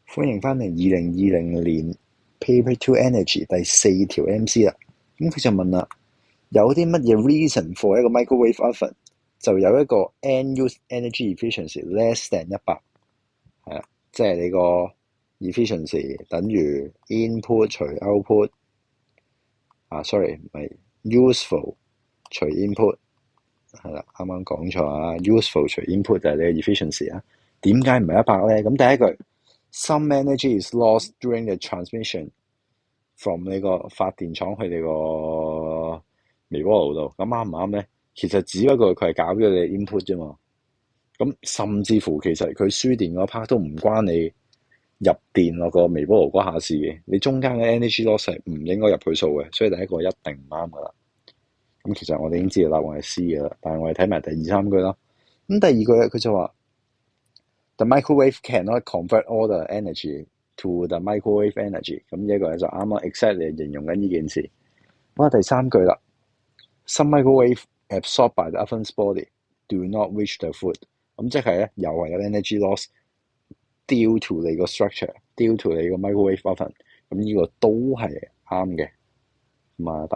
歡迎返嚟2020年 Paper to Energy第4條 MC 啦。咁佢就問啦，有啲乜嘢 reason for 一個 microwave oven 就有一個 end use energy efficiency less than 100，係啦，即係你個 efficiency 等於 input 除 output sorry 唔係 useful 除 input， 係啦，啱啱講錯啊 useful 除 input 就係你嘅 efficiency 啊。點解唔係100咧？咁第一句 some energy is lost during the transmission from 你個發電廠去你個微波爐度，咁啱唔啱咧？其實只不過佢係搞咗你 input 啫嘛。咁甚至乎其實佢輸電嗰 part 都唔關你入電落個微波爐嗰下事嘅，你中間嘅 energy loss 係唔應該入佢數嘅，所以第一個一定唔啱噶啦。咁其實我哋已經知道答案係 C 噶啦，但係我哋睇埋第二三句啦。咁第二句佢就話 The microwave cannot convert all the energy to the microwave energy。咁呢一個咧就啱啱 exactly 形容緊呢件事。咁第三句啦 Some microwave absorbed by the oven's body do not reach the food。咁即係咧又係有 energy loss due to 你個 structure，due to 你個 microwave oven。咁呢個都係啱嘅。咁啊